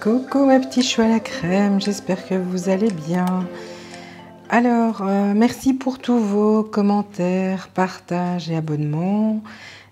Coucou mes petits choux à la crème, j'espère que vous allez bien. Alors, merci pour tous vos commentaires, partages et abonnements.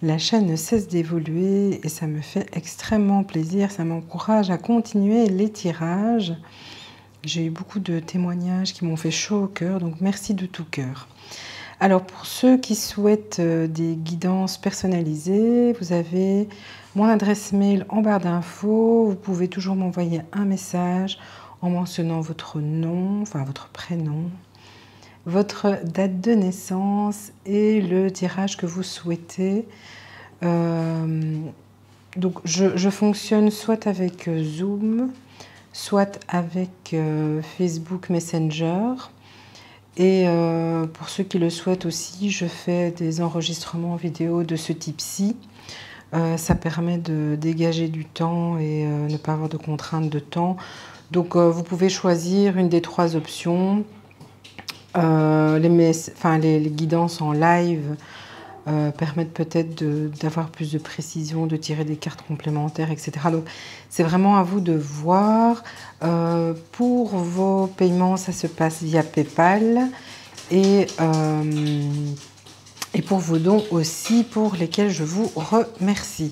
La chaîne ne cesse d'évoluer et ça me fait extrêmement plaisir, ça m'encourage à continuer les tirages. J'ai eu beaucoup de témoignages qui m'ont fait chaud au cœur, donc merci de tout cœur. Alors pour ceux qui souhaitent des guidances personnalisées, vous avez mon adresse mail en barre d'infos. Vous pouvez toujours m'envoyer un message en mentionnant votre nom, enfin votre prénom, votre date de naissance et le tirage que vous souhaitez. Donc je fonctionne soit avec Zoom, soit avec Facebook Messenger. Et pour ceux qui le souhaitent aussi, je fais des enregistrements vidéo de ce type-ci. Ça permet de dégager du temps et ne pas avoir de contraintes de temps. Donc vous pouvez choisir une des trois options. Les guidances en live permettent peut-être d'avoir plus de précision, de tirer des cartes complémentaires, etc. Donc c'est vraiment à vous de voir. Pour vos paiements, ça se passe via PayPal et pour vos dons aussi, pour lesquels je vous remercie.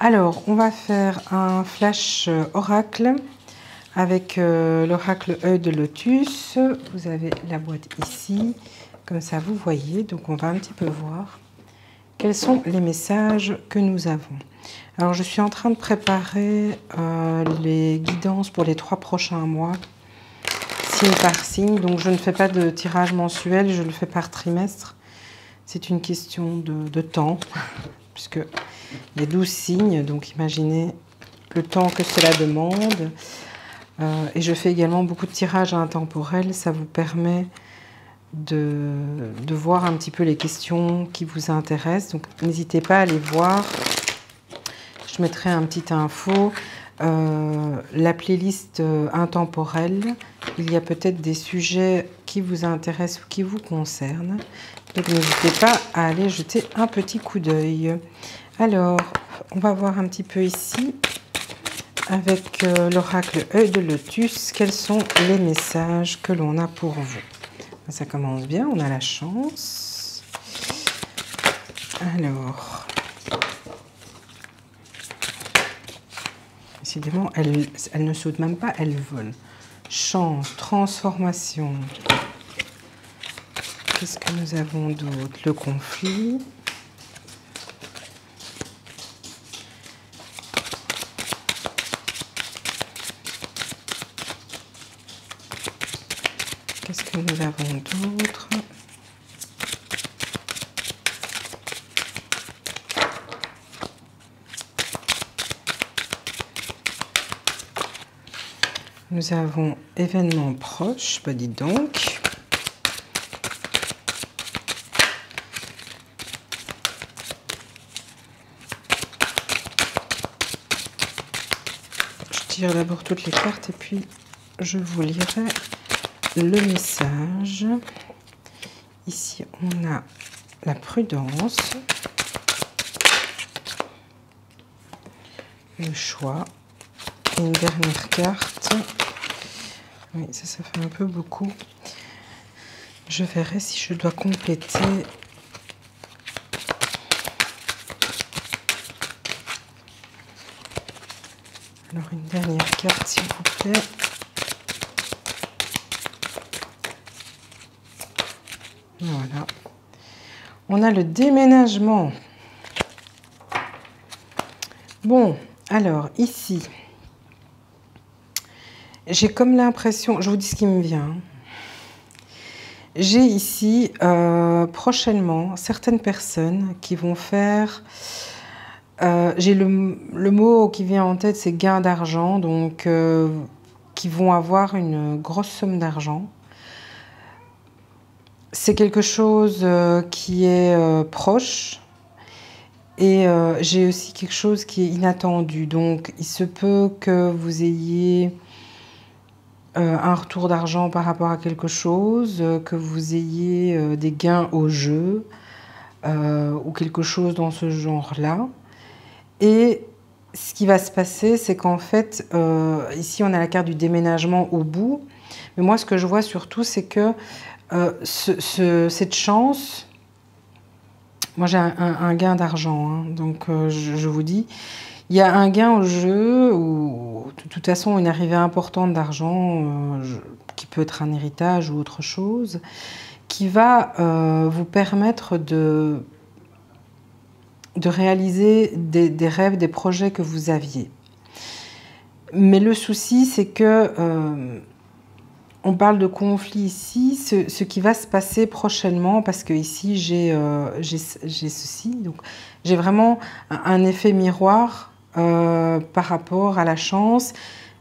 Alors, on va faire un flash oracle avec l'oracle œil de lotus. Vous avez la boîte ici, comme ça vous voyez. Donc on va un petit peu voir quels sont les messages que nous avons. Alors je suis en train de préparer les guidances pour les 3 prochains mois, signe par signe. Donc je ne fais pas de tirage mensuel, je le fais par trimestre. C'est une question de temps, puisque il y a 12 signes, donc imaginez le temps que cela demande. Et je fais également beaucoup de tirages intemporels, ça vous permet de voir un petit peu les questions qui vous intéressent. Donc n'hésitez pas à les voir. Je mettrai un petit info. La playlist intemporelle, il y a peut-être des sujets qui vous intéressent ou qui vous concernent. Donc n'hésitez pas à aller jeter un petit coup d'œil. Alors, on va voir un petit peu ici, avec l'oracle œil de lotus, quels sont les messages que l'on a pour vous. Ça commence bien, on a la chance. Alors, décidément, elle ne saute même pas, elle vole. Chance, transformation. Qu'est-ce que nous avons d'autre? Le conflit. Qu'est-ce que nous avons d'autre? Nous avons événement proche, bah dis donc. Je tire d'abord toutes les cartes et puis je vous lirai le message. Ici, on a la prudence, le choix et une dernière carte. Oui, ça fait un peu beaucoup. Je verrai si je dois compléter. Alors, une dernière carte, s'il vous plaît. Voilà. On a le déménagement. Bon, alors ici, j'ai comme l'impression, je vous dis ce qui me vient. J'ai ici prochainement certaines personnes qui vont faire, j'ai le mot qui vient en tête, c'est gain d'argent, donc qui vont avoir une grosse somme d'argent. C'est quelque chose qui est proche et j'ai aussi quelque chose qui est inattendu. Donc, il se peut que vous ayez un retour d'argent par rapport à quelque chose, que vous ayez des gains au jeu ou quelque chose dans ce genre-là. Et ce qui va se passer, c'est qu'en fait, ici on a la carte du déménagement au bout, mais moi ce que je vois surtout, c'est que cette chance, moi j'ai un gain d'argent, hein, donc je vous dis, il y a un gain au jeu, ou de toute façon une arrivée importante d'argent, qui peut être un héritage ou autre chose, qui va vous permettre de réaliser des rêves, des projets que vous aviez. Mais le souci, c'est que on parle de conflit ici, ce qui va se passer prochainement, parce que ici j'ai ceci, donc j'ai vraiment un effet miroir par rapport à la chance,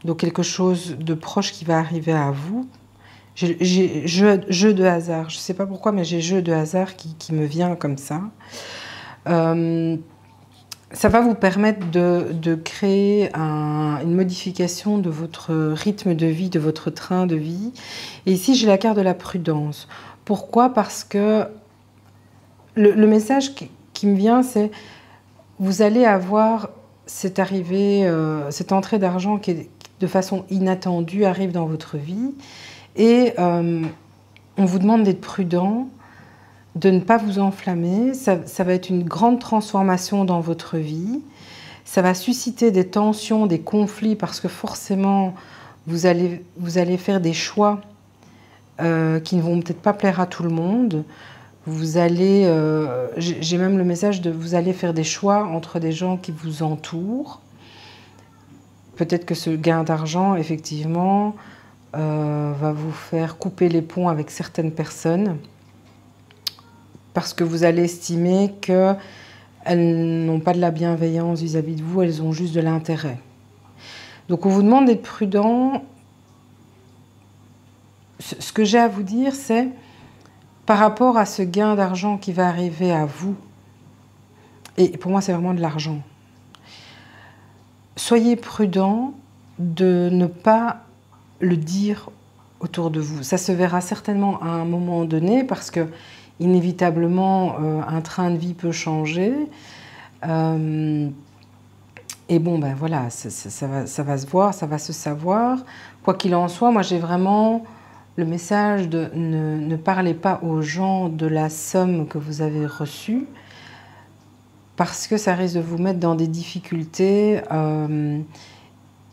donc quelque chose de proche qui va arriver à vous. J'ai jeu de hasard, je ne sais pas pourquoi, mais j'ai jeu de hasard qui me vient comme ça. Ça va vous permettre de créer une modification de votre rythme de vie, de votre train de vie. Et ici, j'ai la carte de la prudence. Pourquoi? Parce que le message qui me vient, c'est vous allez avoir cette arrivée, cette entrée d'argent qui, de façon inattendue, arrive dans votre vie. Et on vous demande d'être prudent, de ne pas vous enflammer. Ça va être une grande transformation dans votre vie. Ça va susciter des tensions, des conflits, parce que forcément, vous allez faire des choix qui ne vont peut-être pas plaire à tout le monde. Vous allez, j'ai même le message de vous allez faire des choix entre des gens qui vous entourent. Peut-être que ce gain d'argent, effectivement, va vous faire couper les ponts avec certaines personnes, parce que vous allez estimer qu'elles n'ont pas de la bienveillance vis-à-vis de vous, elles ont juste de l'intérêt. Donc on vous demande d'être prudent. Ce que j'ai à vous dire, c'est par rapport à ce gain d'argent qui va arriver à vous, et pour moi c'est vraiment de l'argent, soyez prudent de ne pas le dire autour de vous. Ça se verra certainement à un moment donné, parce que inévitablement, un train de vie peut changer. Et bon, ben voilà, ça va se voir, ça va se savoir. Quoi qu'il en soit, moi j'ai vraiment le message de ne parlez pas aux gens de la somme que vous avez reçue, parce que ça risque de vous mettre dans des difficultés.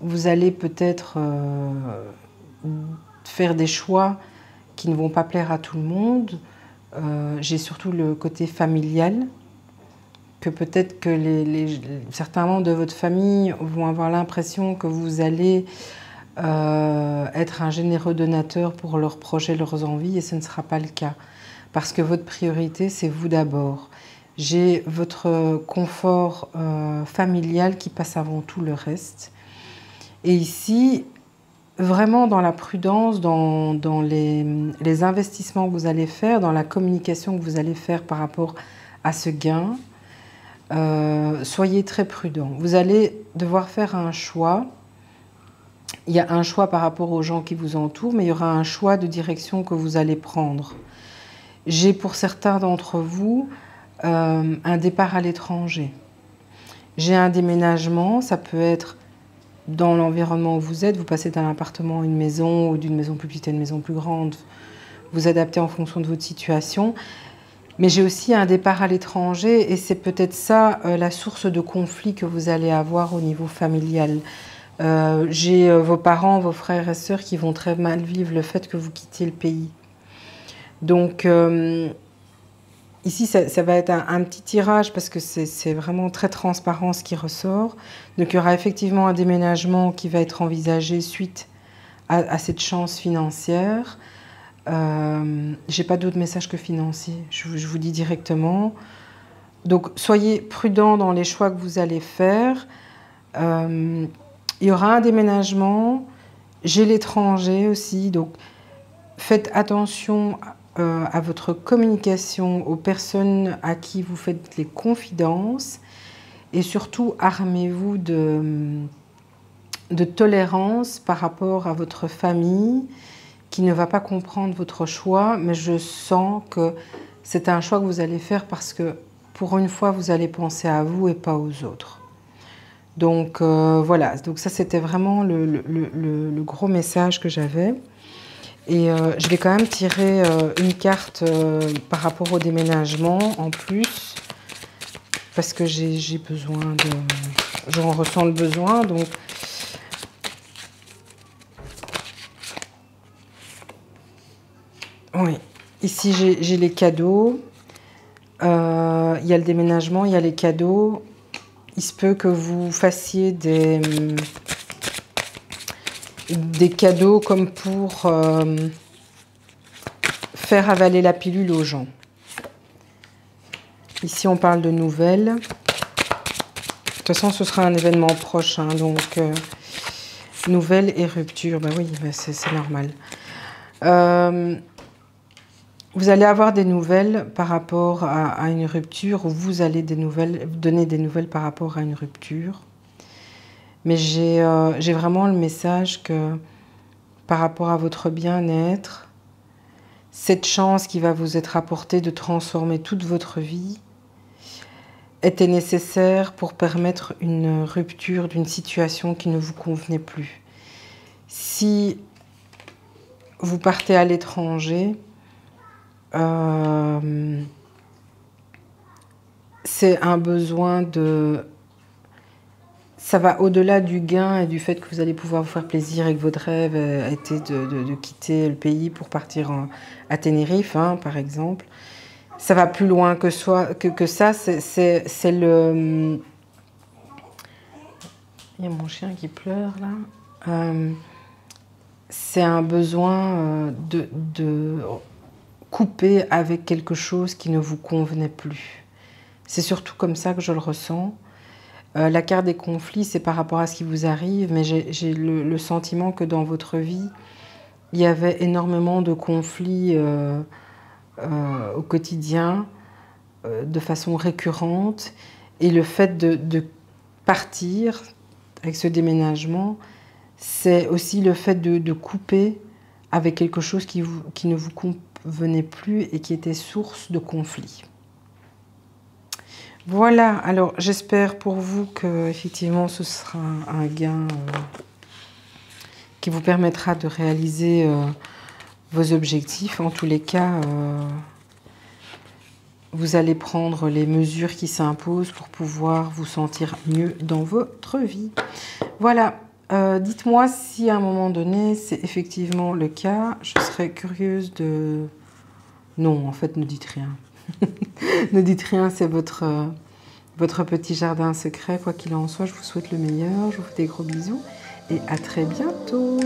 Vous allez peut-être faire des choix qui ne vont pas plaire à tout le monde. J'ai surtout le côté familial, que peut-être que certains membres de votre famille vont avoir l'impression que vous allez être un généreux donateur pour leurs projets, leurs envies, et ce ne sera pas le cas. Parce que votre priorité, c'est vous d'abord. J'ai votre confort familial qui passe avant tout le reste. Et ici, vraiment dans la prudence, dans les investissements que vous allez faire, dans la communication que vous allez faire par rapport à ce gain, soyez très prudent. Vous allez devoir faire un choix. Il y a un choix par rapport aux gens qui vous entourent, mais il y aura un choix de direction que vous allez prendre. J'ai pour certains d'entre vous un départ à l'étranger. J'ai un déménagement, ça peut être dans l'environnement où vous êtes, vous passez d'un appartement à une maison, ou d'une maison plus petite à une maison plus grande, vous adaptez en fonction de votre situation. Mais j'ai aussi un départ à l'étranger, et c'est peut-être ça la source de conflit que vous allez avoir au niveau familial. J'ai vos parents, vos frères et sœurs qui vont très mal vivre le fait que vous quittiez le pays. Donc ici, ça va être un petit tirage, parce que c'est vraiment très transparent ce qui ressort. Donc il y aura effectivement un déménagement qui va être envisagé suite à cette chance financière. J'ai pas d'autre message que financier, je vous dis directement. Donc soyez prudents dans les choix que vous allez faire. Il y aura un déménagement. J'ai l'étranger aussi, donc faites attention à votre communication, aux personnes à qui vous faites les confidences, et surtout armez-vous de tolérance par rapport à votre famille qui ne va pas comprendre votre choix, mais je sens que c'est un choix que vous allez faire parce que pour une fois vous allez penser à vous et pas aux autres. Donc voilà, donc ça c'était vraiment le gros message que j'avais. Et je vais quand même tirer une carte par rapport au déménagement en plus, parce que j'ai besoin de... J'en ressens le besoin, donc... Oui, ici j'ai les cadeaux, il y a le déménagement, il y a les cadeaux. Il se peut que vous fassiez des cadeaux comme pour faire avaler la pilule aux gens. Ici, on parle de nouvelles. De toute façon, ce sera un événement proche, hein, donc nouvelles et rupture. Ben oui, ben c'est normal. Vous allez avoir des nouvelles par rapport à une rupture, ou vous allez donner des nouvelles par rapport à une rupture. Mais j'ai vraiment le message que par rapport à votre bien-être, cette chance qui va vous être apportée de transformer toute votre vie était nécessaire pour permettre une rupture d'une situation qui ne vous convenait plus. Si vous partez à l'étranger, c'est un besoin de... Ça va au-delà du gain et du fait que vous allez pouvoir vous faire plaisir et que votre rêve était de quitter le pays pour partir à Tenerife, hein, par exemple. Ça va plus loin que ça. C'est le... Il y a mon chien qui pleure là. C'est un besoin de couper avec quelque chose qui ne vous convenait plus. C'est surtout comme ça que je le ressens. La carte des conflits, c'est par rapport à ce qui vous arrive, mais j'ai le sentiment que dans votre vie, il y avait énormément de conflits au quotidien, de façon récurrente. Et le fait de partir avec ce déménagement, c'est aussi le fait de couper avec quelque chose qui ne vous convenait plus et qui était source de conflits. Voilà, alors j'espère pour vous que effectivement ce sera un gain qui vous permettra de réaliser vos objectifs. En tous les cas, vous allez prendre les mesures qui s'imposent pour pouvoir vous sentir mieux dans votre vie. Voilà, dites-moi si à un moment donné c'est effectivement le cas. Je serais curieuse de... Non, en fait, ne dites rien. Ne dites rien, c'est votre petit jardin secret. Quoi qu'il en soit, je vous souhaite le meilleur. Je vous fais des gros bisous et à très bientôt.